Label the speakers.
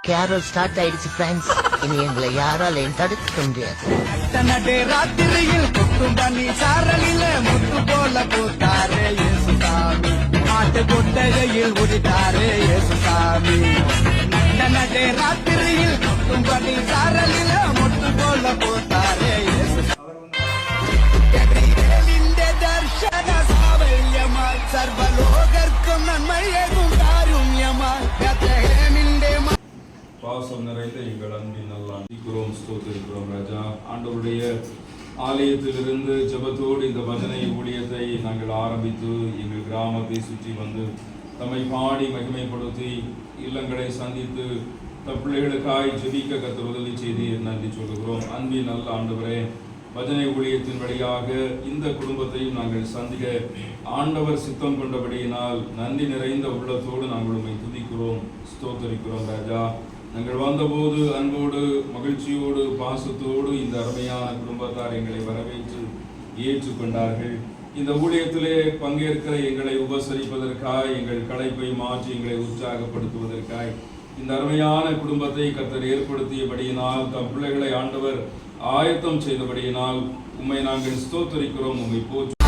Speaker 1: Carol start ஆயிடுச்சு friends. இனி எங்களை யாராலையும் தடுக்க முடியாது.
Speaker 2: ராத்திரியில் கொட்டும் பனி சாரலில முத்து போல பூத்தாரே இயேசுசாமி. ஆட்டு கொட்டையில் உதித்தாரே இயேசுசாமி. நடே ராத்திரியில் கொட்டும் பனி சாரலில முத்து போல பூத்தாரே தர்ஷன சாவல்யமாய் சர்வலோகர்க்கும் நன்மையேகும் காருண்யமாய்
Speaker 3: பாசம் நிறைந்த எங்கள் அன்பின் நல்லாண்டிக்கிறோம், ஸ்தோத்திரிக்கிறோம் ராஜா. ஆண்டவருடைய ஆலயத்திலிருந்து ஜெபத்தோடு இந்த பஜனை ஊழியத்தை நாங்கள் ஆரம்பித்து எங்கள் கிராமத்தை சுற்றி வந்து தம்மை பாடி மகிமைப்படுத்தி இல்லங்களை சந்தித்து பிள்ளைகளுக்காய் ஜெபிக்க கர்த்தர் உதவி செய்து நன்றி சொல்லுகிறோம். அன்பின் நல்ல ஆண்டவரே, பஜனை ஊழியத்தின் வழியாக இந்த குடும்பத்தையும் நாங்கள் சந்திக்க ஆண்டவர் சித்தம் கொண்டபடியினால் நன்றி நிறைந்த உள்ளத்தோடு நாங்கள் உண்மை துதிக்கிறோம், ஸ்தோத்தரிக்கிறோம் ராஜா. நாங்கள் வந்தபோது அன்போடு மகிழ்ச்சியோடு பாசத்தோடு இந்த அருமையான குடும்பத்தார் எங்களை வரவேற்று ஏற்றுக்கொண்டார்கள். இந்த ஊழியத்திலே பங்கேற்கிற எங்களை உபசரிப்பதற்காய், எங்கள் களைப்பை மாற்றி எங்களை உற்சாகப்படுத்துவதற்காய் இந்த அருமையான குடும்பத்தை கர்த்தர் ஏற்படுத்தியபடியினால், தம் பிள்ளைகளை ஆண்டவர் ஆயத்தம் செய்தபடியினால் உம்மை நாங்கள் ஸ்தோத்தரிக்கிறோம், உம்மை போற்று